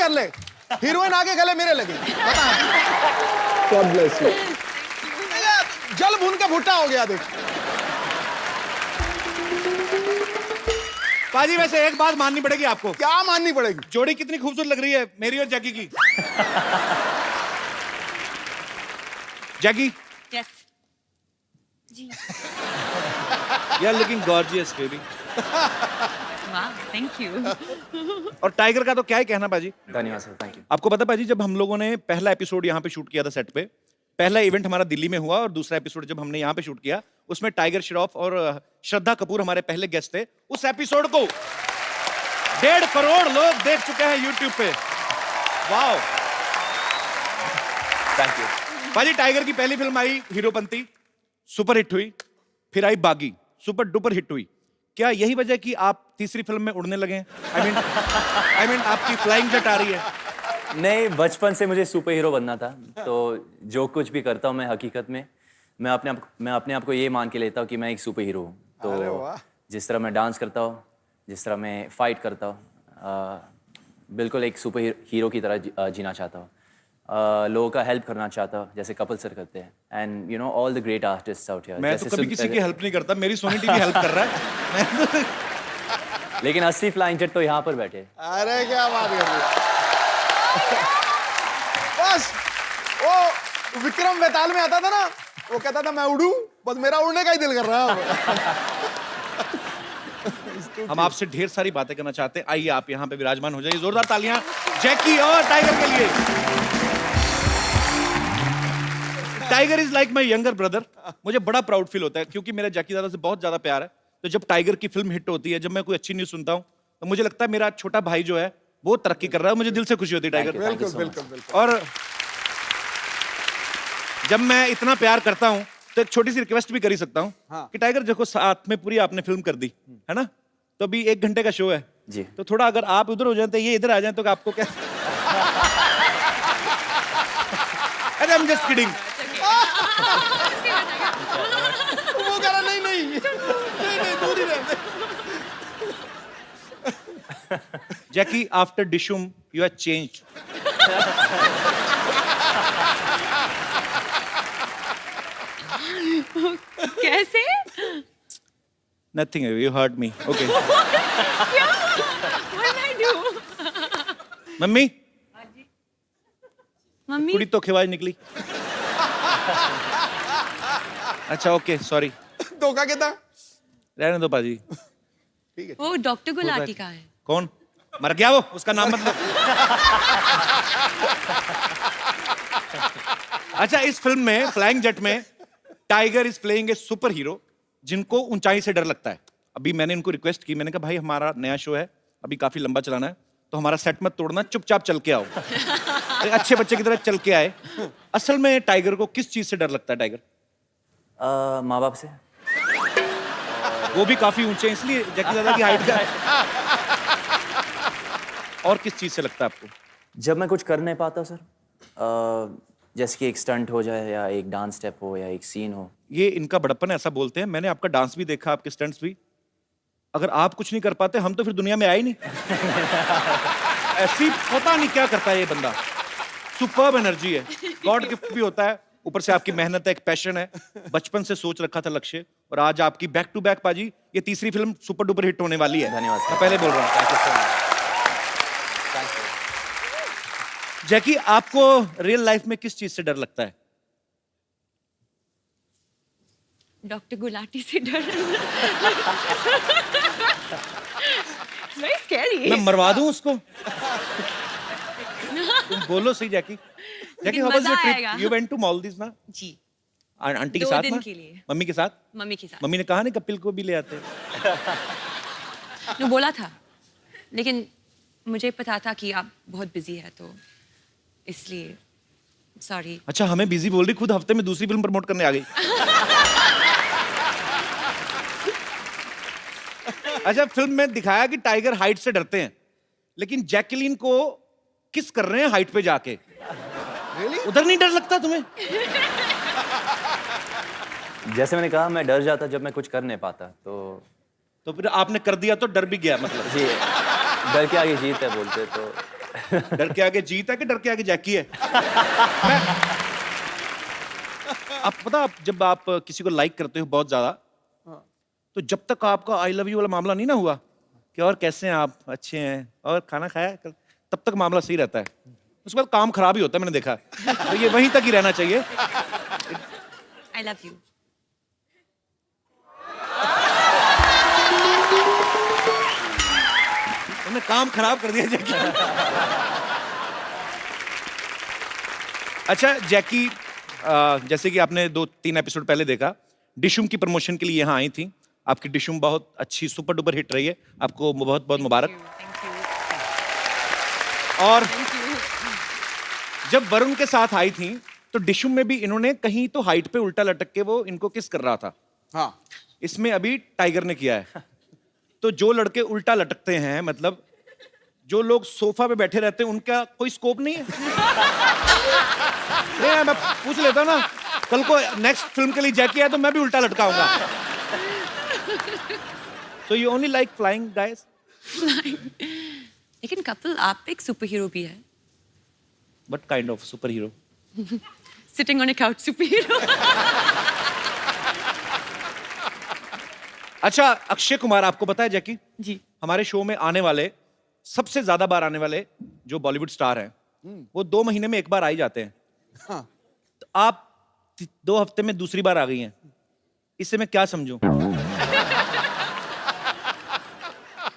कर ले, हीरोइन आगे गले मेरे लगी। God bless you। जल भून के भुट्टा हो गया देख। पाजी वैसे एक बात माननी पड़ेगी आपको। क्या माननी पड़ेगी? जोड़ी कितनी खूबसूरत लग रही है मेरी और जैकी की। जैकी। यस जी। You are looking gorgeous, baby। वाह, थैंक यू। और टाइगर का तो क्या ही कहना पाजी। धन्यवाद सर, थैंक यू। आपको पता पाजी, जब हम लोगों ने पहला एपिसोड यहाँ पे शूट किया था सेट पे, पहला इवेंट हमारा दिल्ली में हुआ और दूसरा एपिसोड जब हमने यहाँ पे शूट किया उसमें टाइगर श्रॉफ और श्रद्धा कपूर हमारे पहले गेस्ट थे। उस एपिसोड को 1.5 करोड़ लोग देख चुके हैं यूट्यूब पे। Wow, thank you. पाजी टाइगर की पहली फिल्म आई हीरोपंती, सुपर हिट हुई, फिर आई बागी, सुपर डुपर हिट हुई। क्या यही वजह कि आप तीसरी फिल्म में उड़ने लगे हैं? आई मीन आपकी फ्लाइंग जेट आ रही है। नहीं, बचपन से मुझे सुपर हीरो बनना था, तो जो कुछ भी करता हूँ मैं हकीकत में मैं अपने आप को ये मान के लेता हूँ कि मैं एक सुपर हीरो हूँ। तो जिस तरह मैं डांस करता हूँ, जिस तरह मैं फाइट करता हूँ, बिल्कुल एक सुपर हीरो की तरह जीना चाहता हूँ। लोगों का हेल्प करना चाहता हूँ जैसे कपिल सर करते हैं। And you know all the great artists out here. मैं तो कभी किसी की हेल्प नहीं करता, मेरी सोनी टीवी हेल्प कर रहा है। लेकिन असली फ्लाइंग जेट तो यहाँ पर बैठे। अरे क्या बात कर रही है। बस वो विक्रम बेताल में आता था ना, वो कहता था मैं उड़ूं, बस मेरा उड़ने का ही दिल कर रहा है। हम आपसे ढेर सारी बातें करना चाहते हैं। आइए आप यहाँ पे विराजमान हो जाइए। जोरदार तालियां जैकी और टाइगर के लिए। Tiger is like my younger brother. मुझे बड़ा प्राउड फील होता है क्योंकि मेरा जैकी दादा से बहुत ज्यादा प्यार है। तो जब टाइगर की फिल्म हिट होती है, जब मैं कोई अच्छी न्यूज सुनता हूँ, तो मुझे लगता है मेरा छोटा भाई जो है वो तरक्की कर रहा है। मुझे दिल से खुशी होती है टाइगर। बिल्कुल बिल्कुल बिल्कुल। और जब मैं इतना प्यार करता हूँ तो एक छोटी सी रिक्वेस्ट भी कर ही सकता हूँ। हाँ। कि टाइगर देखो, साथ में पूरी आपने फिल्म कर दी है ना, तो अभी 1 घंटे का शो है जी। तो थोड़ा अगर आप उधर हो जाए तो ये इधर आ जाए तो आपको क्या। अरे I'm just kidding। वो कह रहा नहीं नहीं नहीं नहीं, दूर ही रह। जैकी, आफ्टर डिशुम यू हैव चेंज्ड। कैसे? Nothing, you heard me। Okay। क्या? What did I do? Mummy, mummy कुड़ी तो खिवाज निकली। अच्छा ओके, सॉरी। धोखा कहता। रहने दो पाजी। वो डॉक्टर गुलाटी का है। कौन मर गया? वो उसका नाम मतलब। अच्छा, इस फिल्म में फ्लाइंग जेट में tiger is playing a super hero जिनको ऊंचाई से डर लगता है। अभी मैंने इनको रिक्वेस्ट की, मैंने कहा भाई हमारा नया शो है, अभी काफी लंबा चलाना है, तो हमारा सेट मत तोड़ना, चुपचाप चल के आओ। एक अच्छे बच्चे की तरह चल के आए। असल में टाइगर को किस चीज से डर लगता है टाइगर? माँ बाप से। वो भी काफी ऊंचे हैं इसलिए जैकी दादा की हाइट का है। और किस चीज से लगता है आपको? जब मैं कुछ कर नहीं पाता सर, जैसे कि एक स्टंट हो जाए या एक डांस स्टेप हो या एक सीन हो। ये इनका बड़प्पन है, ऐसा बोलते हैं। मैंने आपका डांस भी देखा, आपके स्टंट्स भी। अगर आप कुछ नहीं कर पाते हम तो फिर दुनिया में आए ही नहीं। ऐसी पता नहीं क्या करता है ये बंदा। सुपर्ब एनर्जी है, गॉड गिफ्ट भी होता है, ऊपर से आपकी मेहनत है, एक पैशन है। बचपन से सोच रखा था लक्ष्य, और आज आपकी बैक टू बैक पाजी ये तीसरी फिल्म सुपर डुपर हिट होने वाली है। धन्यवाद सर। मैं पहले बोल रहा हूँ। जैकी, आपको रियल लाइफ में किस चीज से डर लगता है? डॉक्टर गुलाटी से डर। Very scary। मैं मरवा दूं उसको? तुम बोलो सही जैकी। जैकी, how was मजा your trip? आएगा। You went to Maldives ना? जी, आंटी के 2 साथ दिन ना? के लिए। मम्मी के साथ? मम्मी के साथ। मम्मी ने कहा नहीं कपिल को भी ले आते। वो बोला था, लेकिन मुझे पता था कि आप बहुत बिजी है, तो इसलिए सॉरी। अच्छा, हमें बिजी बोल रही, खुद हफ्ते में दूसरी फिल्म प्रमोट करने आ गई। अच्छा, फिल्म में दिखाया कि टाइगर हाइट से डरते हैं, लेकिन जैकलीन को किस कर रहे हैं हाइट पे जाके। Really? उधर नहीं डर लगता तुम्हें? जैसे मैंने कहा, मैं डर जाता जब मैं कुछ कर नहीं पाता, तो फिर आपने कर दिया तो डर भी गया मतलब। जी, डर के आगे जीत है बोलते तो। डर के आगे जीत है कि डर के आगे जैकी है? आप पता, आप जब आप किसी को लाइक करते हो बहुत ज्यादा, तो जब तक आपका आई लव यू वाला मामला नहीं ना हुआ कि और कैसे हैं आप, अच्छे हैं और खाना खाया, तब तक मामला सही रहता है। उसके बाद काम खराब ही होता है, मैंने देखा। तो ये वहीं तक ही रहना चाहिए। I love you. तुमने काम खराब कर दिया जैकी। अच्छा जैकी, जैसे कि आपने 2-3 एपिसोड पहले देखा, डिशुम की प्रमोशन के लिए यहाँ आई थी। आपकी डिशुम बहुत अच्छी सुपर डुपर हिट रही है, आपको बहुत बहुत मुबारक। Thank you. और Thank you. जब वरुण के साथ आई थी तो डिशुम में भी इन्होंने कहीं तो हाइट पे उल्टा लटक के वो इनको किस कर रहा था। हाँ, इसमें अभी टाइगर ने किया है। तो जो लड़के उल्टा लटकते हैं, मतलब जो लोग सोफा पे बैठे रहते हैं, उनका कोई स्कोप नहीं है? नहीं, मैं पूछ लेता हूं ना, कल को नेक्स्ट फिल्म के लिए जैकी है तो मैं भी उल्टा लटकाऊंगा। So you only like flying guys? लेकिन कपिल, आप एक सुपर हीरो भी है। What kind of superhero? Sitting on a couch superhero. अच्छा अक्षय कुमार, आपको पता है जैकी, जी। हमारे शो में आने वाले, सबसे ज्यादा बार आने वाले जो बॉलीवुड स्टार हैं, वो 2 महीने में एक बार आ ही जाते हैं। हाँ। तो आप 2 हफ्ते में दूसरी बार आ गई हैं, इससे मैं क्या समझूं?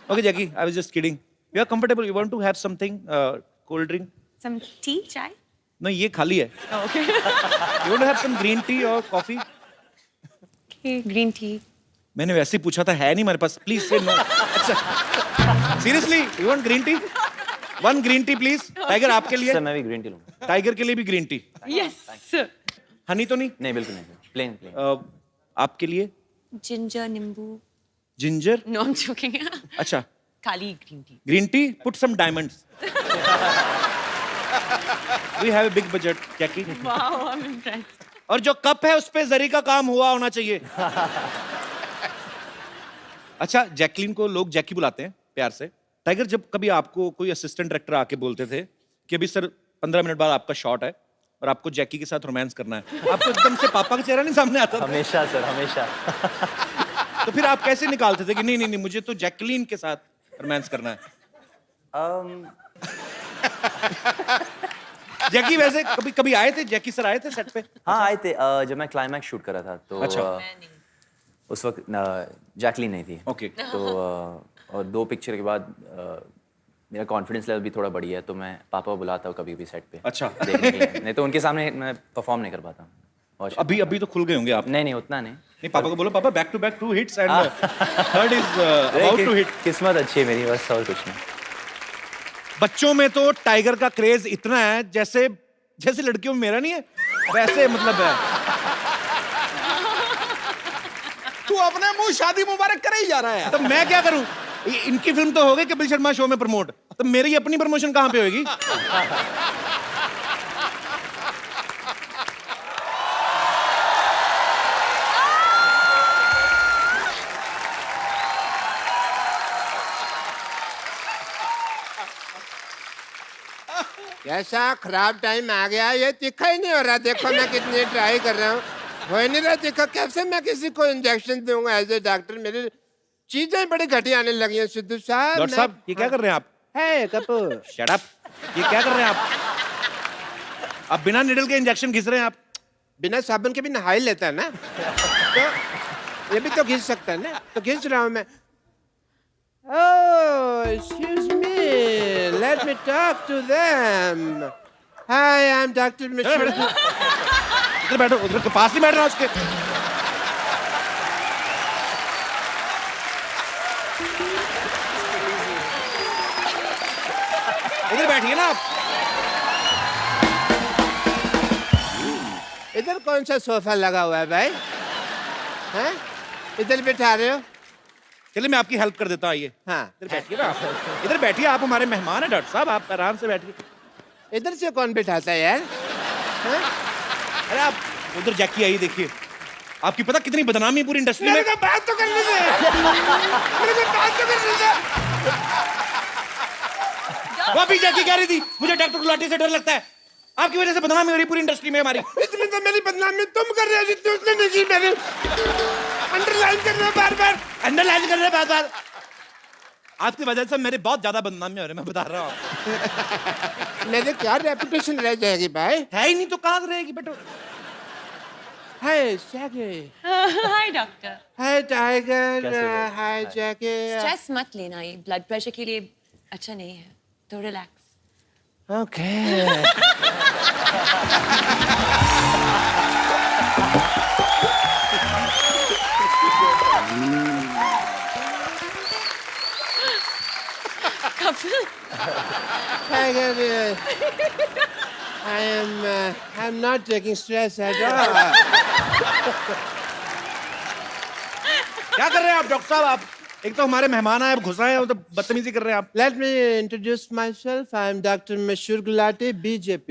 Okay, Jackie, I was just kidding. You are comfortable? You want to have something, cold drink? Some tea, chai? No, ये खाली है. Oh, okay. You want to have some green tea or coffee? Okay, green tea. मैंने वैसे ही पूछा था, है नहीं हमारे पास. Please say no. अच्छा. Seriously, you want green tea? One green tea, please. Tiger आपके लिए? सर मैं भी ग्रीन टी लूंगा। टाइगर के लिए भी green tea. Yes, sir. Honey तो नहीं? नहीं बिल्कुल नहीं, प्लेन। आपके लिए? Ginger, nimbu. Ginger? No, I'm joking. अच्छा. Kali green tea. Green tea? Put some diamonds. We have a big budget, Jackie. Wow, I'm impressed. और जो कप है उस पे जरी का काम हुआ होना चाहिए। अच्छा, जैकलीन को लोग जैकी बुलाते हैं प्यार से। टाइगर, जब कभी आपको कोई असिस्टेंट डायरेक्टर आके बोलते थे कि अभी सर 15 मिनट बाद आपका शॉट है और आपको जैकी के साथ रोमांस करना है, आपको एकदम से पापा का चेहरा नहीं सामने आता था? हमेशा सर, हमेशा। तो फिर आप कैसे निकालते थे कि नहीं नहीं नहीं, मुझे तो जैकलीन के साथ रोमांस करना है? जैकी वैसे कभी कभी आए थे, जैकी सर आए थे सेट पे? हाँ आए थे, जब मैं क्लाइमैक्स शूट कर रहा था तो अच्छा। उस वक्त जैकलीन नहीं थी। ओके। तो और 2 पिक्चर के बाद मेरा कॉन्फिडेंस लेवल भी थोड़ा बढ़ी है, तो मैं पापा को बुलाता हूँ कभी भी सेट पे। अच्छा। देखने के लिए। नहीं तो उनके सामने मैं परफॉर्म नहीं कर पाता। और अभी अभी तो खुल गए होंगे आप? नहीं नहीं उतना नहीं। नहीं, पापा को बोलो, पापा back to back 2 hits and third is about to hit. किस्मत अच्छी है मेरी, बस और कुछ नहीं। बच्चों में तो टाइगर का क्रेज इतना है, जैसे जैसे लड़कियों में मेरा नहीं है वैसे, मतलब है। तू अपने मुंह शादी मुबारक करे ही जा रहा है। तो मैं क्या करूं? इनकी फिल्म तो हो गई कपिल शर्मा शो में प्रमोट, तो मेरी अपनी प्रमोशन कहां पे होगी? कैसा खराब टाइम आ गया, ये तीखा ही नहीं हो रहा। देखो मैं कितनी ट्राई कर रहा हूँ, हो ही नहीं रहा तीखा। कैसे मैं किसी को इंजेक्शन दूंगा एज ए डॉक्टर? मेरी चीजें बड़ी घटिया आने लगी हैं सिद्धू साहब। डॉक्टर साहब, ये क्या कर रहे हैं आप? है कपूर, शट अप। ये क्या कर रहे हैं आप? आप बिना निडल के इंजेक्शन घिस रहे हैं आप। बिना साबुन के भी नहा ही लेता है ना, तो ये भी तो घिस सकता है ना, तो घिस रहा हूँ मैं। Oh, excuse me. Let me talk to them. Hi, I'm Dr. Mishra. इधर बैठो, उधर के पास ही बैठ रहा उसके। इधर बैठिए ना आप। इधर कौन सा सोफा लगा हुआ है भाई? हैं? इधर बिठा रहे हो? चलिए मैं आपकी हेल्प कर देता हूँ, आइए। हाँ, इधर बैठिए ना आप। इधर बैठिए, आप हमारे मेहमान हैं डॉक्टर साहब, आप आराम से बैठिए। इधर से कौन बिठाता है यार? हैं? अरे आप उधर जैकी आई, देखिए। आपकी पता कितनी बदनामी है पूरी इंडस्ट्री में? मेरे को बात तो करने दे। मेरे को बात तो करने दे। वो अभी जैकी कह रही थी मुझे डॉक्टर गुलाटी से डर लगता है। आपकी वजह से बदनामी हो रही पूरी इंडस्ट्री में हमारी। इतनी तो मेरी बदनामी तुम कर रहे हो जितनी उसने नहीं की। मेरे अंडरलाइन कर रहे हो बार-बार। अंडरलाइन कर रहे बार-बार। आपकी वजह से मेरे बहुत ज्यादा बदनामी हो रही है, मैं बता रहा हूँ। मेरे क्या रेपुटेशन रह जाएगी भाई? है ही नहीं तो कहाँ से रहेगी बेटा? Hi Jackie. Hi doctor. Hi Tiger. कैसे हो? हाय जैकी। स्ट्रेस मत लेना, ये ब्लड प्रेशर के लिए अच्छा नहीं है, तो relax. Okay. Kapil, Tiger, I'm not taking stress at all. क्या कर रहे हैं आप डॉक्टर साहब? आप एक तो हमारे मेहमान आए, घुस रहे हैं, तो बदतमीजी कर रहे हैं आप। Let me introduce myself. I'm Dr. Mashur Gulati, BJP.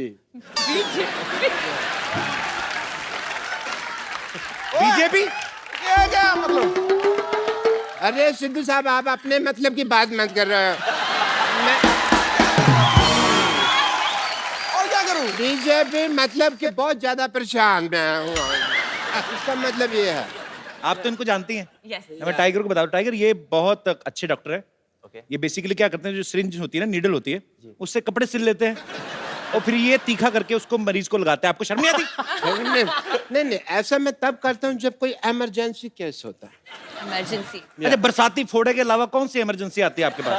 BJP क्या क्या मतलब? अरे सिद्धू साहब, आप अपने मतलब की बात मत कर रहे हो। और क्या करूं? बीजेपी मतलब कि बहुत ज्यादा परेशान मैं हूँ। इसका मतलब ये है। आप तो इनको जानती हैं। यस। हमें टाइगर को बताओ। टाइगर ये बहुत अच्छे डॉक्टर है। Okay. ये बेसिकली क्या करते हैं, जो सिरिंज होती है ना, नीडल होती है, उससे कपड़े सिल लेते हैं और फिर ये तीखा करके उसको मरीज को लगाते हैं। आपको शर्म नहीं आती? नहीं, ऐसा मैं तब करता हूँ जब कोई इमरजेंसी केस होता है। इमरजेंसी। अच्छा, बरसाती फोड़े के अलावा कौन सी इमरजेंसी आती है आपके पास?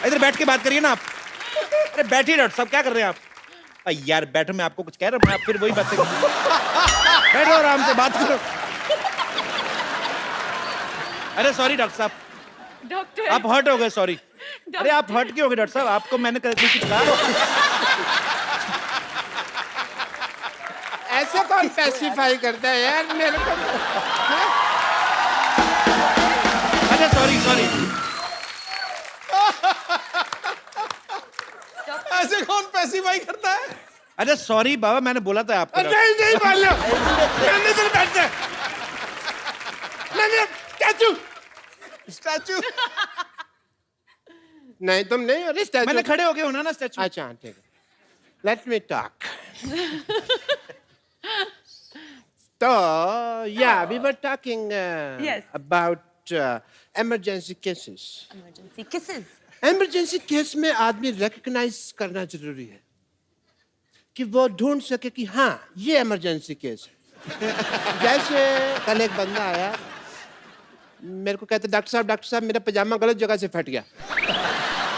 इधर बैठ के बात करिए ना आप। अरे बैठिए डॉक्टर साहब, क्या कर रहे हैं आप? यार बैठो, मैं आपको कुछ कह रहा हूँ, आप फिर वही बातें बैठो, आराम से बात करो। अरे सॉरी डॉक्टर साहब, डॉक्टर। आप हर्ट हो गए, सॉरी। अरे आप हर्ट क्यों हो गए डॉक्टर साहब? आपको मैंने कभी कुछ कहा? ऐसे कौन स्पेसिफाई करता है यार मेरे को? अच्छा सॉरी सॉरी। ऐसे कौन पैसिफाई करता है? अच्छा सॉरी बाबा, मैंने बोला था आपको। नहीं बोलो। मैंने इधर बैठना है। मैंने स्टैचू। स्टैचू? नहीं तुम नहीं, अरे स्टैचू। मैंने खड़े हो गए होना ना स्टैचू। अच्छा ठीक है। Let me talk. तो yeah, we were talking Yes. about emergency cases. Emergency kisses. Emergency case में आदमी रिकग्नाइज करना जरूरी है कि वो ढूंढ सके कि हाँ ये इमरजेंसी केस है। जैसे कल एक बंदा आया, मेरे को कहते डॉक्टर साहब मेरा पजामा गलत जगह से फट गया।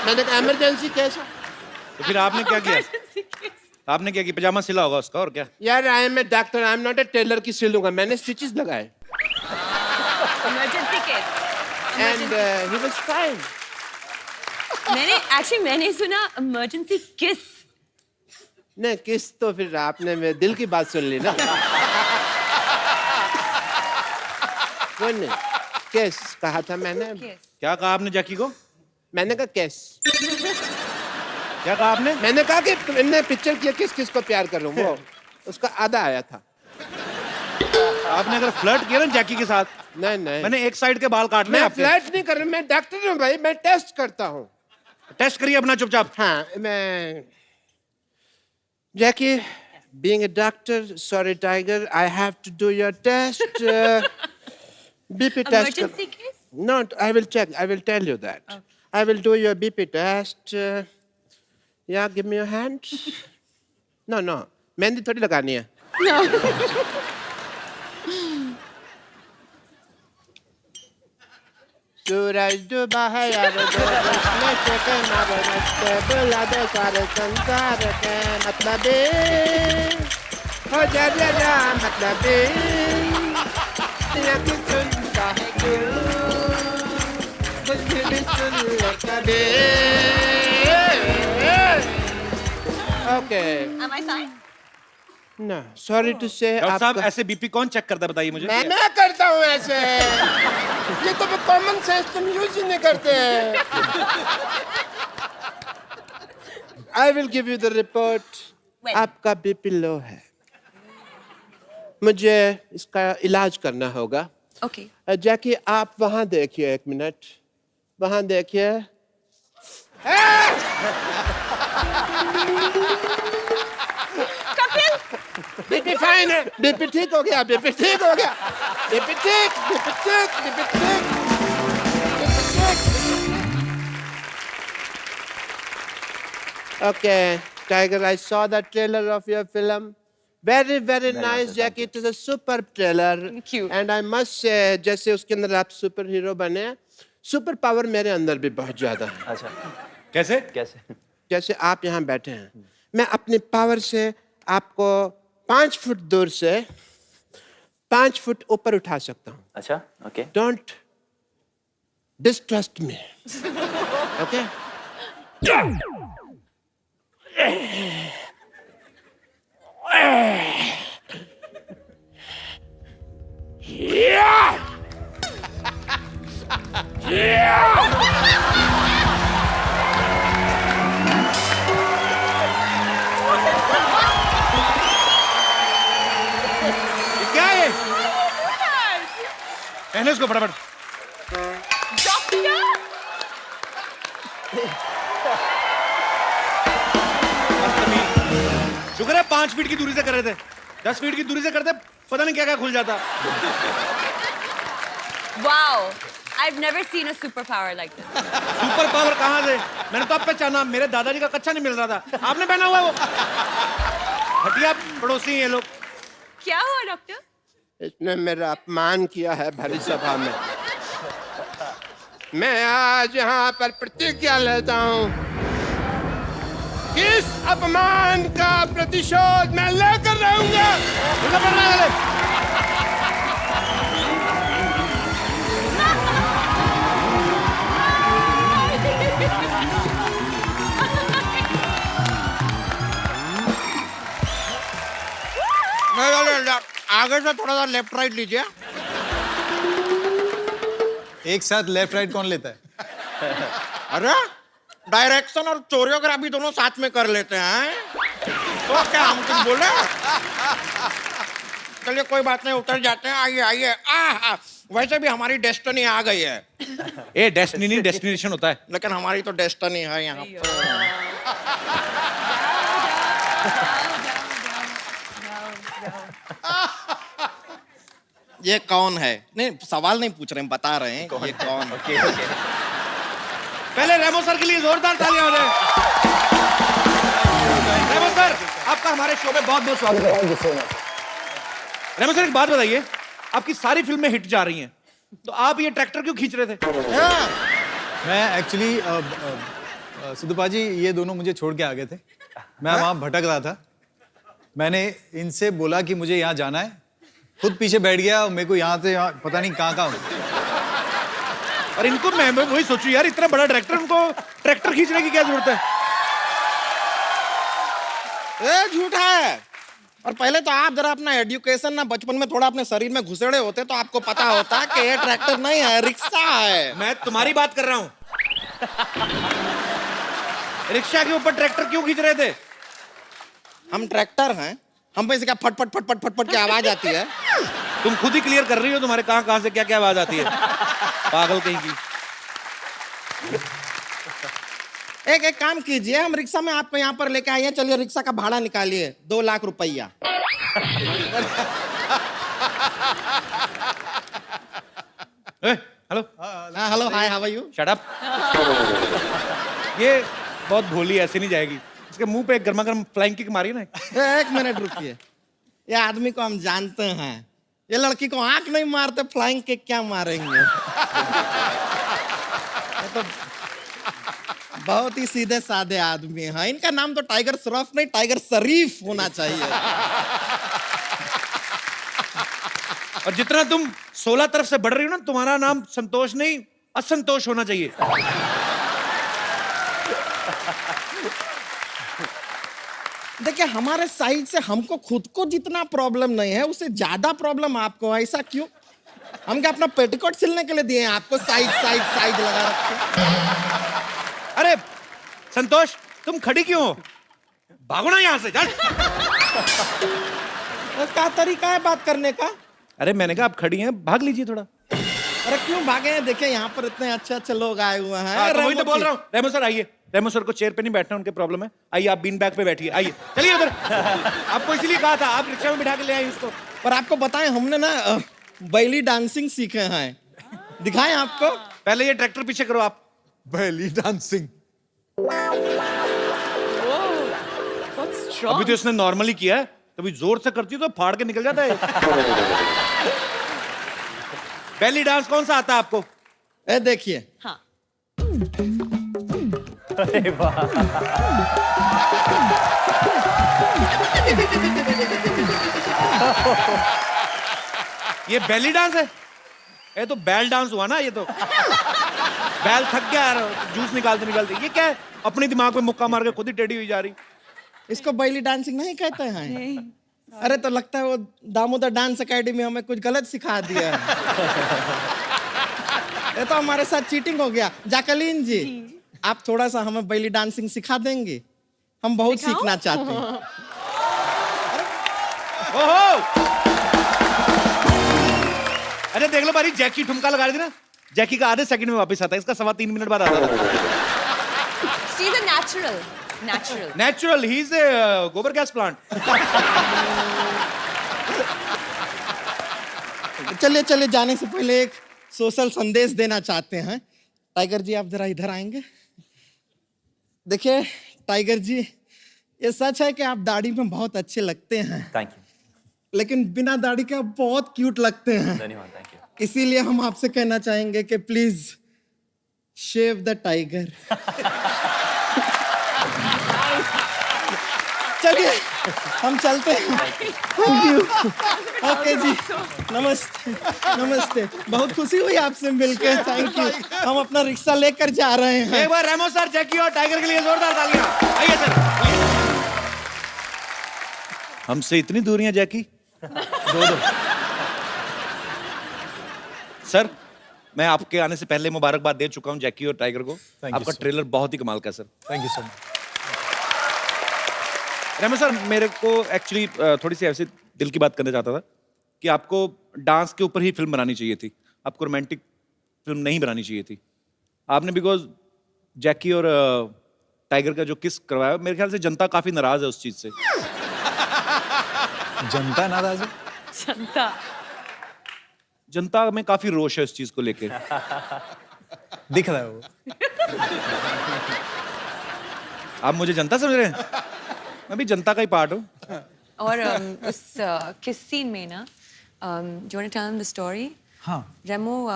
मैंने कहा इमरजेंसी केस है। तो फिर आपने क्या किया? आपने क्या किया? पजामा सिला होगा उसका, और क्या? यार I am a doctor, I am not a tailor की सिलूंगा। मैंने स्टिचेस लगाए emergency case. And he was fine. मैंने सुना इमरजेंसी किस। नहीं किस तो फिर आपने मेरे दिल की बात सुन ली ना। वो नहीं, केस कहा था मैंने। क्या कहा आपने जैकी को? मैंने कहा केस। क्या कहा आपने? मैंने कहा कि मैंने पिक्चर किया किस किस को प्यार कर रहा हूँ, वो उसका आधा आया था। आपने अगर फ्लर्ट किया ना जैकी के साथ, नहीं मैंने एक साइड के बाल काटने मैं हैं आपके। फ्लर्ट नहीं कर रहा, मैं डॉक्टर हूँ भाई, मैं टेस्ट करता हूँ। टेस्ट करिए अपना चुपचाप। हाँ मैं जैकी, being a doctor, sorry tiger, I have to do your test. BP test. Emergency case. No, I will check. I will tell you that. I will do your BP test. Yeah, give me your hand. No. Mehndi थोड़ी लगानी है। सूरज डूबा है यार, मैं चेके मारे मस्ते, बुला दे सारे संसार के मतलबी, हो जा मतलबी, या कि सुनता है क्यों, मुझे भी सुन ले कभी। Okay. Am I fine? No, sorry to say. Doctor साहब आपका ऐसे बीपी कौन चेक करता है, बताइए मुझे। मैं करता हूँ ऐसे। ये तो कॉमन सेंस तुम यूज ही नहीं करते। I will give you the report. When? आपका बीपी लो है, मुझे इसका इलाज करना होगा। Okay. जैकी आप वहाँ देखिए, एक मिनट वहाँ देखिए, कपिल बीपी फाइन है, बीपी ठीक हो गया, बीपी ठीक हो गया, बीपी ठीक, बीपी ठीक, बीपी ठीक, बीपी ठीक। Okay, Tiger, I saw the trailer of your film. Very, very nice, Jackie. It is a superb trailer. Thank you. And I must say, जैसे उसके अंदर आप सुपर हीरो बने, सुपर पावर मेरे अंदर भी बहुत ज्यादा है। अच्छा कैसे? कैसे? जैसे आप यहाँ बैठे हैं, मैं अपनी पावर से आपको 5 फुट दूर से 5 फुट ऊपर उठा सकता हूँ। अच्छा okay Don't distrust me. Okay? क्या है? पहने उसको फटाफट। शुक्र है 5 फीट की दूरी से कर रहे थे, 10 फीट की दूरी से करते पता नहीं क्या क्या खुल जाता। Wow, I've never seen a superpower like this. Super power कहाँ से? मैंने तो अब पहचाना, मेरे दादाजी का कच्चा नहीं मिल रहा था, आपने पहना हुआ है वो। हटिया पड़ोसी हैं ये लोग। क्या हुआ डॉक्टर? इसने मेरा अपमान किया है भरी सभा में। मैं आज यहाँ पर प्रतिज्ञा लेता हूँ कि इस अपमान का प्रतिशोध मैं लेकर रहूंगा। आगे से थोड़ा सा लेफ्ट राइट लीजिए। एक साथ लेफ्ट राइट कौन लेता है? अरे डायरेक्शन और कोरियोग्राफी दोनों साथ में कर लेते हैं, तो क्या हम कुछ बोले? चलिए कोई बात नहीं, उतर जाते हैं। आइए आइए। वैसे भी हमारी डेस्टिनी आ गई है। ए डेस्टिनी नहीं, डेस्टिनेशन होता है। लेकिन हमारी तो डेस्टिनी है यहाँ पर। ये कौन है? नहीं, सवाल नहीं पूछ रहे हैं, बता रहे हैं ये कौन है। पहले रेमो सर के लिए जोरदार तालियां हो जाए। रेमो सर, आपका हमारे शो में बहुत बहुत स्वागत है। रेमो सर, एक बात बताइए, आपकी सारी फिल्में हिट जा रही हैं, तो आप ये ट्रैक्टर क्यों खींच रहे थे? मैं एक्चुअली सिद्धूपा जी, ये दोनों मुझे छोड़ के आ गए थे। मैं वहाँ भटक रहा था, मैंने इनसे बोला कि मुझे यहाँ जाना है, खुद पीछे बैठ गया और मेरे को यहाँ से यहाँ पता नहीं कहाँ और इनको मैं वही सोचूं यार, इतना बड़ा डायरेक्टर, उनको ट्रैक्टर खींचने की क्या जरूरत है? ए झूठा है। और पहले तो आप जरा अपना एजुकेशन ना बचपन में थोड़ा अपने शरीर में घुसेड़े होते तो आपको पता होता कि ये ट्रैक्टर नहीं है, रिक्शा है। मैं तुम्हारी बात कर रहा हूं। रिक्शा के ऊपर ट्रैक्टर क्यों खींच रहे थे? हम ट्रैक्टर हैं, हम पे से क्या फट फट फट फट फट फट की आवाज आती है? तुम खुद ही क्लियर कर रही हो, तुम्हारे कहां कहां से क्या क्या आवाज आती है, पागल कहीं की। एक काम कीजिए, हम रिक्शा में आपको यहाँ पर लेके आइए। चलिए रिक्शा का भाड़ा निकालिए, 2 लाख रुपया। Hello. Hello, hi, how are you? Shut up. ये बहुत भोली, ऐसे नहीं जाएगी। इसके मुंह पे एक गर्मा गर्म फ्लाइंग किक मारी ना। एक मिनट रुकिए, ये आदमी को हम जानते हैं, ये लड़की को आंख नहीं मारते, फ्लाइंग किक क्या मारेंगे? ये तो बहुत ही सीधे साधे आदमी हैं। इनका नाम तो टाइगर श्रॉफ नहीं, टाइगर शरीफ होना चाहिए। और जितना तुम 16 तरफ से बढ़ रही हो ना, तुम्हारा नाम संतोष नहीं, असंतोष होना चाहिए। देखिए, हमारे साइड से हमको खुद को जितना प्रॉब्लम नहीं है, उससे ज्यादा प्रॉब्लम आपको। ऐसा क्यों? हम क्या अपना पेटीकोट सिलने के लिए दिए हैं आपको? साइड साइड साइड लगा रखे। अरे संतोष, तुम खड़ी क्यों हो? भागो ना यहाँ से, चल। क्या तरीका है बात करने का? अरे मैंने कहा आप खड़ी हैं, भाग लीजिए थोड़ा। अरे क्यों भागे हैं? देखिए यहाँ पर इतने अच्छे अच्छे लोग आए हुए हैं। तो वही तो बोल रहा हूँ। रेमो सर आइए, रेमो सर को चेयर पे नहीं बैठना, उनके प्रॉब्लम है। आइए आप बीन बैग पे बैठिए, आइए चलिए उधर। आपको इसीलिए कहा था, आप रिक्शा में बिठा के ले आइए उसको। पर आपको बताएं, हमने ना बैली डांसिंग सीखे हैं। दिखाएं आपको। पहले ये ट्रैक्टर पीछे करो आप। बैली डांसिंग। अभी तो इसने नॉर्मली किया है, कभी जोर से करती तो फाड़ के निकल जाता है। बेली डांस कौन सा आता है आपको? ए देखिए। हाँ। अरे वाह, ये बेली डांस है? ये तो बैल डांस हुआ ना, ये तो बैल थक गया यार, जूस निकालते निकालते। ये क्या है? अपने दिमाग पे मुक्का मार के खुद ही टेढ़ी हुई जा रही। इसको बैली डांसिंग नहीं कहते हैं? अरे तो लगता है वो दामोदर डांस एकेडमी हमें कुछ गलत सिखा दिया है। ये तो हमारे साथ चीटिंग हो गया। जैकलीन जी, आप थोड़ा सा हमें बैली डांसिंग सिखा देंगे? हम बहुत सीखना चाहते हैं। ओहो! अरे देख लो बारी, जैकी ठुमका लगा रही थी ना, जैकी का आधे सेकंड में वापस आता है, इसका 3.25 मिनट बाद आता है। She's a natural. Natural, he is गोबर गैस प्लांट। चलिए चलिए, जाने से पहले एक सोशल संदेश देना चाहते हैं। टाइगर जी, आप जरा इधर आएंगे। देखिए टाइगर जी, ये सच है कि आप दाढ़ी में बहुत अच्छे लगते हैं, थैंक यू, लेकिन बिना दाढ़ी के आप बहुत क्यूट लगते हैं। धन्यवाद, थैंक यू। इसीलिए हम आपसे कहना चाहेंगे कि प्लीज शेव द टाइगर। चलिए हम चलते हैं। Thank you. ओके जी, नमस्ते। नमस्ते, बहुत खुशी हुई आपसे मिलकर। Thank you. हम अपना रिक्शा लेकर जा रहे हैं। एक बार रेमो सर, जैकी और टाइगर के लिए जोरदार तालियां। आइए सर। हमसे इतनी दूरियां जैकी? दो। सर, मैं आपके आने से पहले मुबारकबाद दे चुका हूं जैकी और टाइगर को। आपका ट्रेलर बहुत ही कमाल का sir. Thank you so much. Remo sir, मेरे को एक्चुअली थोड़ी सी ऐसे दिल की बात करना चाहता था कि आपको डांस के ऊपर ही फिल्म बनानी चाहिए थी, आपको रोमांटिक फिल्म नहीं बनानी चाहिए थी। आपने बिकॉज जैकी और टाइगर का जो किस करवाया, मेरे ख्याल से जनता काफी नाराज है उस चीज से। जनता नाराज है? जनता में काफी रोष है इस चीज को लेके। दिख रहा है वो। आप मुझे जनता समझ रहे हैं? मैं भी जनता का ही पार्ट हूँ। और उस किस सीन में ना, जो ने टेल द स्टोरी, हाँ, रेमो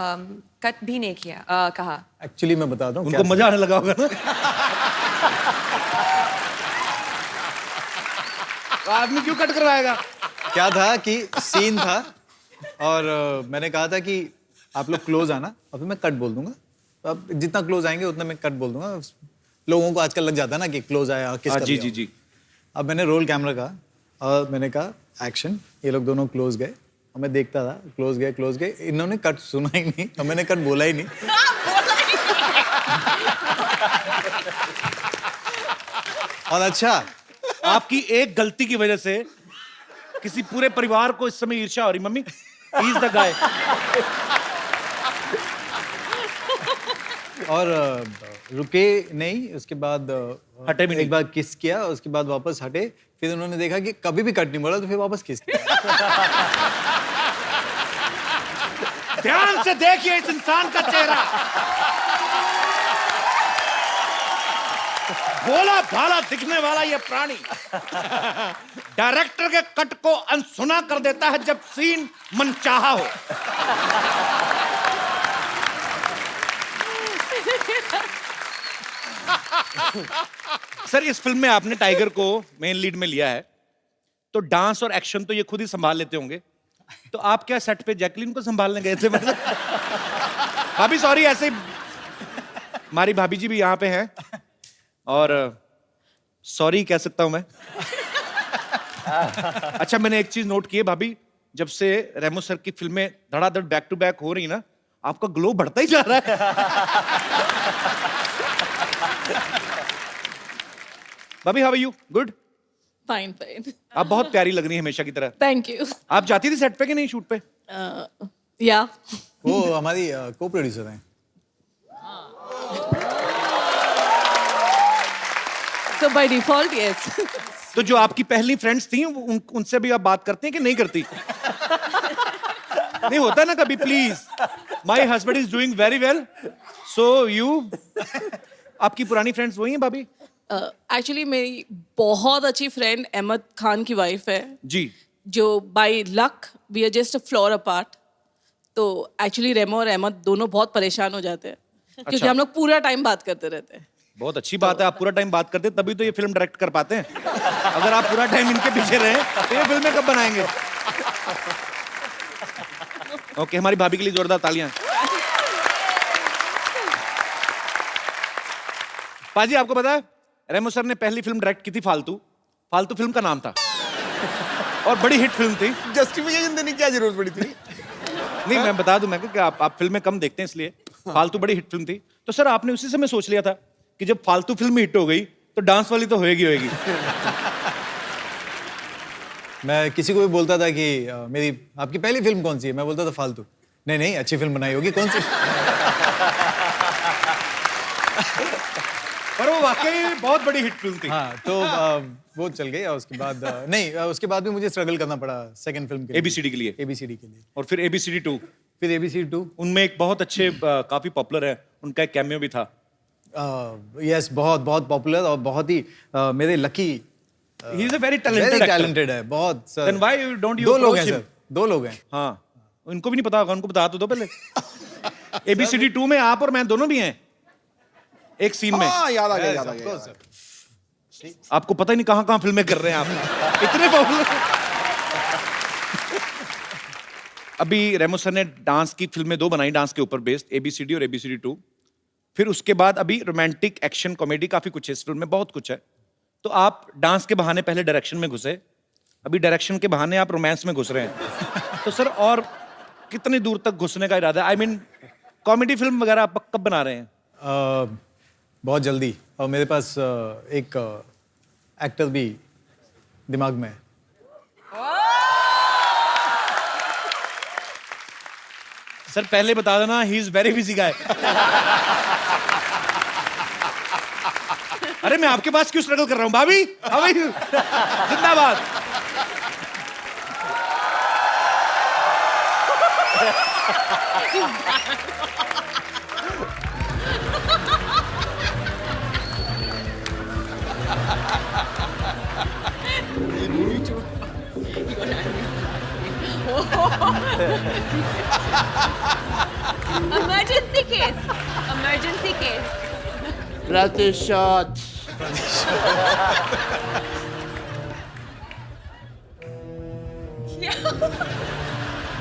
कट भी नहीं किया, कहा। एक्चुअली मैं बताता हूँ, उनको मजा आने लगा होगा ना। आदमी क्यों कट करवाएगा? क्या था कि सीन था और मैंने कहा था कि आप लोग क्लोज आना और फिर मैं कट बोल दूंगा। अब जितना क्लोज आएंगे उतना मैं कट बोल दूंगा। लोगों को आजकल लग जाता है ना कि क्लोज आया, किस कर जी दिया। जी जी। अब मैंने रोल कैमरा कहा और मैंने कहा एक्शन। ये लोग दोनों क्लोज गए और मैं देखता था, क्लोज गए। इन्होंने कट सुना ही नहीं और मैंने कट बोला ही नहीं। और अच्छा, आपकी एक गलती की वजह से किसी पूरे परिवार को इस समय ईर्ष्या हो रही। Mummy, he is the guy. और रुके नहीं, उसके बाद हटे भी नहीं। एक बार किस किया, उसके बाद वापस हटे। फिर उन्होंने देखा कि कभी भी कट नहीं बोला तो फिर वापस किस किया। ध्यान से देखिए इस इंसान का चेहरा। भोला भाला दिखने वाला ये प्राणी डायरेक्टर के कट को अनसुना कर देता है जब सीन मनचाहा हो। सर, इस फिल्म में आपने टाइगर को मेन लीड में लिया है, तो डांस और एक्शन तो ये खुद ही संभाल लेते होंगे, तो आप क्या सेट पे जैकलीन को संभालने गए थे? मतलब भाभी सॉरी, ऐसे ही हमारी भाभी जी भी यहाँ पे हैं और सॉरी कह सकता हूं मैं। अच्छा, मैंने एक चीज नोट की है भाभी, जब से रेमो सर की फिल्में धड़ाधड़ बैक टू बैक हो रही ना, आपका ग्लो बढ़ता ही जा रहा है। भाभी, how are you? Good? Fine fine. आप बहुत प्यारी लग रही हैं हमेशा की तरह। Thank you. आप जाती थी सेट पे कि नहीं, शूट पे? या वो हमारी को प्रोड्यूसर हैं। So by default, yes. तो जो आपकी पहली फ्रेंड्स थी उनसे भी आप बात करते हैं कि नहीं करती? नहीं होता ना कभी, please, my husband is doing very well, so you. आपकी पुरानी फ्रेंड्स वही हैं भाभी? Actually, मेरी बहुत अच्छी फ्रेंड अहमद खान की वाइफ है, जी। जो by luck we are just a floor apart. तो एक्चुअली रेमो और अहमद दोनों बहुत परेशान हो जाते हैं क्योंकि अच्छा। हम लोग पूरा टाइम बात करते रहते हैं. बहुत अच्छी बात है, आप पूरा टाइम बात करते हैं तभी तो ये फिल्म डायरेक्ट कर पाते हैं। अगर आप पूरा टाइम इनके पीछे रहे तो ये फिल्में कब बनाएंगे? ओके, हमारी भाभी के लिए जोरदार तालियां। पाजी, आपको पता है रेमो सर ने पहली फिल्म डायरेक्ट की थी फालतू। फालतू फिल्म का नाम था और बड़ी हिट फिल्म थी। जस्टिफिकेशन देने की क्या जरूरत पड़ी थी? नहीं, मैं बता दूं मैं कि आप फिल्में कम देखते हैं इसलिए। फालतू बड़ी हिट फिल्म थी, तो सर आपने उसी समय सोच लिया था कि जब फालतू फिल्म हिट हो गई तो डांस वाली तो होएगी। मैं किसी को भी बोलता था कि मेरी आपकी पहली फिल्म कौन सी है, मैं बोलता था फालतू। नहीं अच्छी फिल्म बनाई होगी, कौन सी? पर वो वाकई बहुत बड़ी हिट फिल्म थी। हाँ, तो वो चल गई और उसके बाद उसके बाद भी मुझे स्ट्रगल करना पड़ा सेकंड फिल्म के लिए, ABCD के लिए। ABCD के लिए, और फिर ABCD 2, फिर ABCD 2। उनमें एक बहुत अच्छे काफी पॉपुलर है, उनका एक कैमियो भी था। यस, बहुत पॉपुलर और बहुत ही मेरे lucky, he is a very talented talented है बहुत sir. Then why don't you दो लोग अप्रोच हैं हिम? सर, दो लोग हैं। हाँ, उनको भी नहीं पता होगा, उनको बता तो दो पहले। ABCD 2 में आप और मैं दोनों भी हैं एक सीन में। हाँ, याद आ Yes, गया। of course, sir. आपको पता ही नहीं कहां फिल्में कर रहे हैं आप, इतने पॉपुलर। अभी रेमो सर ने डांस की फिल्में 2 बनाई, डांस के ऊपर बेस्ड, ABCD और ABCD 2। फिर उसके बाद अभी रोमांटिक, एक्शन, कॉमेडी काफी कुछ है इस फिल्म में, बहुत कुछ है। तो आप डांस के बहाने पहले डायरेक्शन में घुसे, अभी डायरेक्शन के बहाने आप रोमांस में घुस रहे हैं। तो सर और कितनी दूर तक घुसने का इरादा है? आई मीन कॉमेडी फिल्म वगैरह आप कब बना रहे हैं? बहुत जल्दी, और मेरे पास एक एक्टर भी दिमाग में है। सर पहले बता देना, ही इज वेरी बिजी गाय। अरे मैं आपके पास क्यों स्ट्रगल कर रहा हूं भाभी? भाभी जिंदाबाद। Emergency case. Emergency case. प्रतिशत।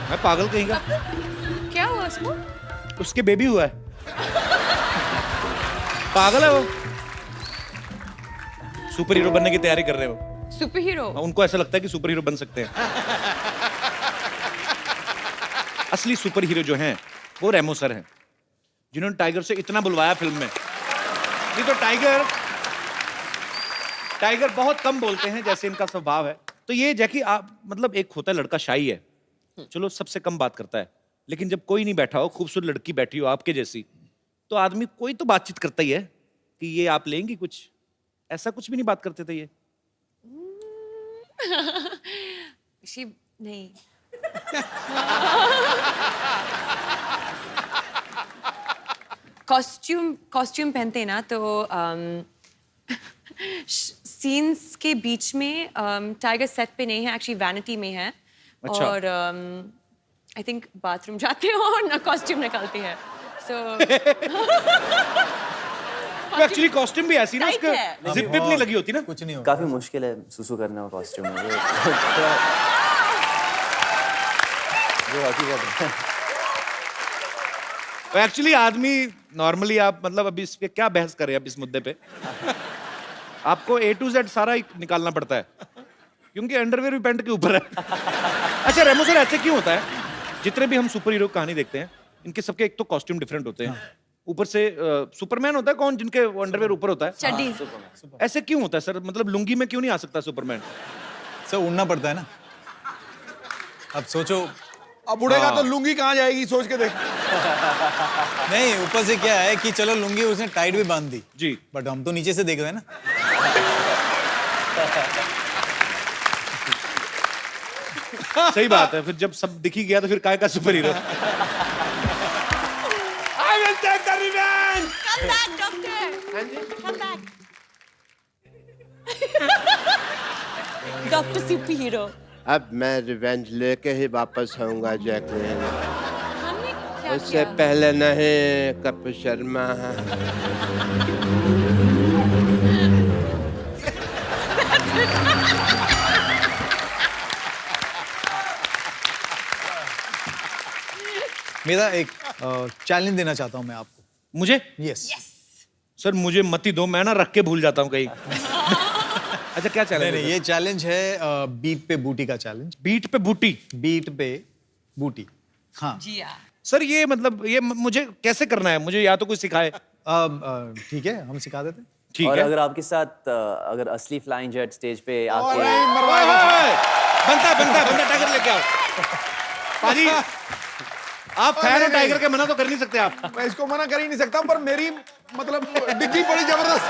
मैं पागल कहीं का? क्या हुआ उसको? उसके बेबी हुआ है। पागल है वो। सुपर हीरो बनने की तैयारी कर रहे हो? Super hero? उनको ऐसा लगता है कि सुपर हीरो बन सकते हैं। असली सुपर हीरो जो हैं वो रेमो सर हैं, जिन्होंने टाइगर से इतना बुलवाया फिल्म में। नहीं तो टाइगर बहुत कम बोलते हैं, जैसे इनका स्वभाव है। तो ये जैकी आप मतलब, एक होता है लड़का शाई है, चलो सबसे कम बात करता है, लेकिन जब कोई नहीं बैठा हो, खूबसूरत लड़की बैठी हो आपके जैसी, तो आदमी कोई तो बातचीत करता ही है कि ये आप लेंगी कुछ। ऐसा कुछ भी नहीं बात करते थे ये? नहीं। कॉस्ट्यूम पहनते हैं ना, तो सीन्स के बीच में टाइगर सेट पे नहीं है, एक्चुअली वैनिटी में है। अच्छा। और आई थिंक बाथरूम जाते हो और ना कॉस्ट्यूम निकालती है, सो एक्चुअली कॉस्ट्यूम भी ऐसी ना, Tight उसका है। जिप विप नहीं लगी होती ना। कुछ नहीं होगा। काफी मुश्किल है सुसु करना कॉस्ट्यूम में, ये हकीकत है। तो एक्चुअली आदमी नॉर्मली, आप मतलब अभी इस पे क्या बहस करें अब इस मुद्दे पे? आपको A to Z सारा ही निकालना पड़ता है, क्योंकि अंडरवेयर भी पैंट के ऊपर है। अच्छा रेमो सर, ऐसे क्यों होता है? जितने भी हम सुपर हीरो कहानी देखते हैं, इनके सबके एक तो कॉस्ट्यूम डिफरेंट होते हैं, ऊपर से सुपरमैन होता है कौन, जिनके अंडरवेयर ऊपर होता है? चड्डी। ऐसे क्यों होता है सर? मतलब लुंगी में क्यों नहीं आ सकता सुपरमैन? सर उड़ना पड़ता है ना। अब सोचो, अब उड़ेगा तो लुंगी कहाँ जाएगी, सोच के देख। नहीं ऊपर से क्या है कि चलो लुंगी उसने टाइट भी बांध दी जी। बट हम तो नीचे से देख रहे हैं ना। सही बात है, फिर जब सब दिख ही गया तो फिर काय का super hero. I will take the revenge. Come back, doctor. हाँ जी? Come back. Doctor Superhero. अब मैं रिवेंज लेके ही वापस आऊंगा जैकलिन। हमने क्या उससे किया? पहले नहीं कपिल शर्मा। मेरा एक चैलेंज देना चाहता हूँ मैं आपको। मुझे? यस। सर मुझे मत ही दो, मैं ना रख के भूल जाता हूँ कहीं। अच्छा क्या नहीं चैलेंज नहीं, है? ये चैलेंज है बीट पे बूटी का चैलेंज। बीट पे बूटी? बीट पे बूटी, हाँ। जी हाँ। सर ये मतलब ये मुझे कैसे करना है? मुझे या तो कोई सिखाए। ठीक है, हम सिखा देते हैं। ठीक और है। अगर आपके साथ अगर असली फ्लाइंग जेट स्टेज पे आके बनता टाइगर लेके आओ। पाजी आप फैन हो टाइगर के, मना तो कर नहीं सकते आप। मैं इसको मना कर ही नहीं सकता, पर मेरी मतलब डिग्गी बड़ी जबरदस्त।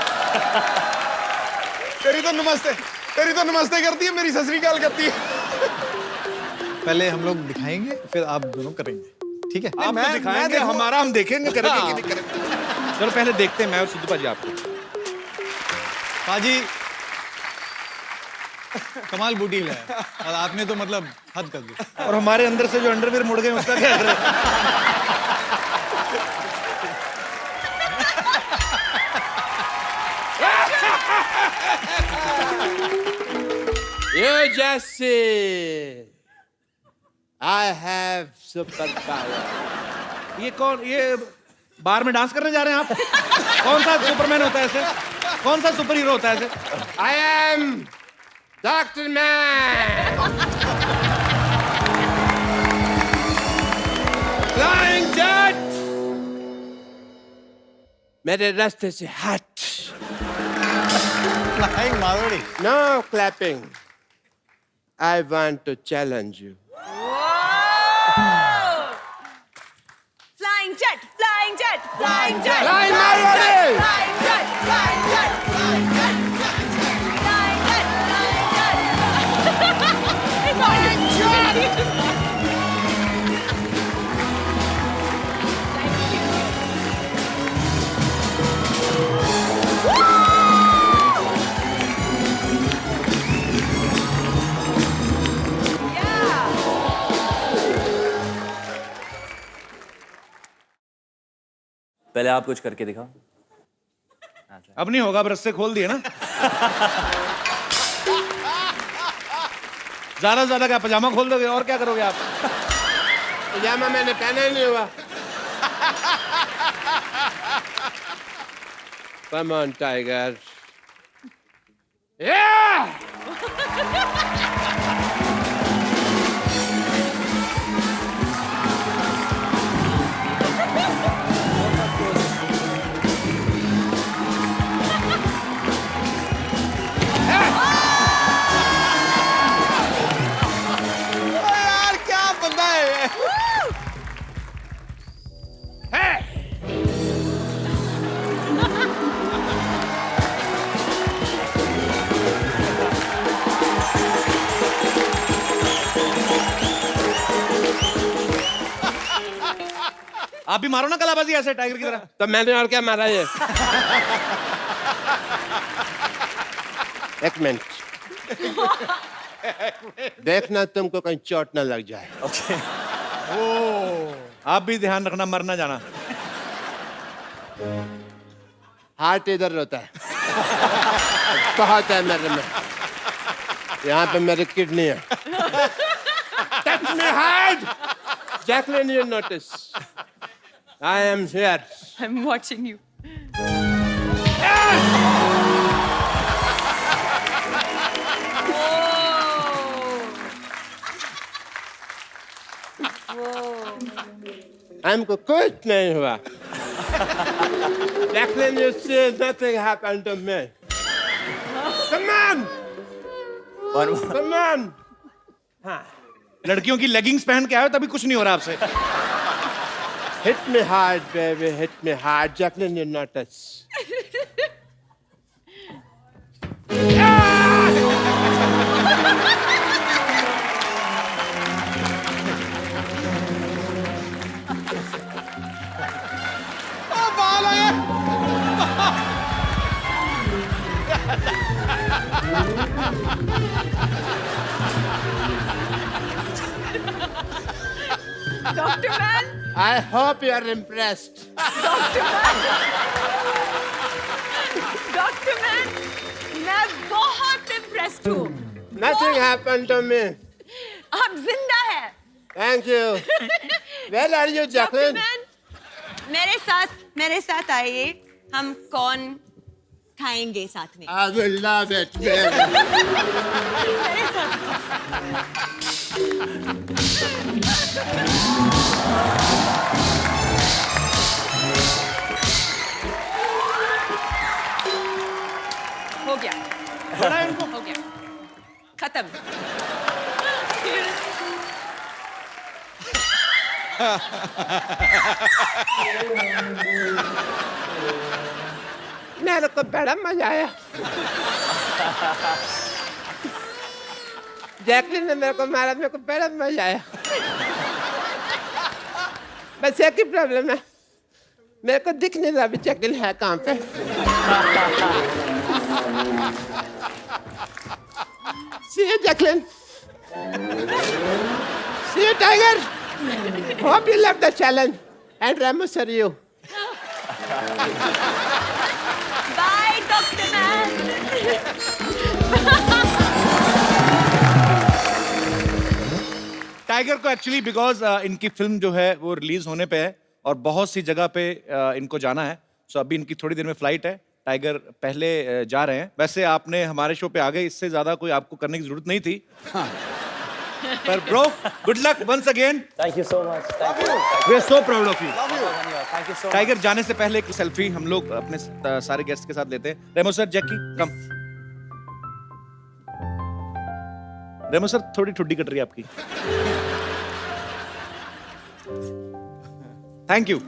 तेरी तो नमस्ते करती है, मेरी सत श्री अकाल करती है। पहले हम लोग दिखाएंगे, फिर आप दोनों करेंगे, ठीक है? आप तो दिखाएंगे, हमारा हम देखेंगे करेंगे कि नहीं करेंगे। चलो पहले देखते हैं मैं और सिद्धू पाजी आपको। पाजी कमाल बूटी लाया, और आपने तो मतलब हद कर दी। और हमारे अंदर से जो अंडरवियर मुड़ गए उसका क्या करें? You just see. I have superpower. ये कौन, ये बार में डांस करने जा रहे हैं आप? कौन सा सुपरमैन होता है ऐसे? कौन सा सुपर हीरो होता है ऐसे? I am Dr. Man. Flying jet. मेरे रास्ते से हट. Flying Marwari. No clapping. I want to challenge you. Flying jet, flying jet, flying jet. Flying Marwari. Flying jet, flying jet, flying jet, flying jet, flying jet. It's on. पहले आप कुछ करके दिखाओ। अब नहीं होगा, अब रस्से खोल दिए ना। ज्यादा से ज्यादा क्या पजामा खोल दोगे, और क्या करोगे आप? पजामा मैंने पहना ही नहीं हुआ। Come on, Tiger. Yeah! यार क्या बंदा है ये? आप भी मारो ना कलाबाजी ऐसे टाइगर की तरह। तो मैंने और क्या मारा ये? एक मिनट। देखना तुमको कहीं चोट ना लग जाए। आप भी ध्यान रखना, मर ना जाना। हार्ट इधर होता है। बहुत है मेरे में। यहाँ पे मेरी किडनी है। Touch me hard. Jacqueline, you notice. I am here. I'm watching you. हमको कुछ नहीं हुआ। Jacqueline, you see, nothing happened to me. Come on, और come on. लड़कियों की लेगिंग्स पहन के आए हो तभी कुछ नहीं हो रहा आपसे। Hit me hard, baby. Hit me hard. Jacqueline, you notice. Doctor man, I hope you are impressed. Doctor man, मैं बहुत इम्प्रेस्ड हूँ। Nothing happened to me. आप जिंदा हैं। Thank you. Where are you, doctor Jacqueline? Man, मेरे साथ आइए, हम कौन खाएंगे साथ में। I will love it, baby. मेरे साथ। हो गया, हो गया, खत्म। मेरे को बड़ा मजा आया। जैकलिन ने मेरे को मारा, मेरे को बड़ा मजा आया। बस एक ही प्रॉब्लम है, मेरे को दिख नहीं रहा अभी जैकलिन है कहाँ पे। See you, Jacqueline. See you, Tiger. Hope you love the challenge. And Ramos, are you? By doctor man. Tiger को एक्चुअली बिकॉज इनकी फिल्म जो है वो रिलीज होने पे है और बहुत सी जगह पे इनको जाना है। सो अभी इनकी थोड़ी देर में फ्लाइट है। टाइगर पहले जा रहे हैं। वैसे आपने हमारे शो पे आ गए, इससे ज्यादा कोई आपको करने की जरूरत नहीं थी। पर bro, good luck once again. Thank you so much. We are so proud of you. Thank you so much. Tiger जाने से पहले एक सेल्फी हम लोग अपने सारे गेस्ट के साथ लेते हैं। रेमो सर, जैकी कम। रेमो सर, थोड़ी ठुड्डी कट रही है आपकी। Thank you.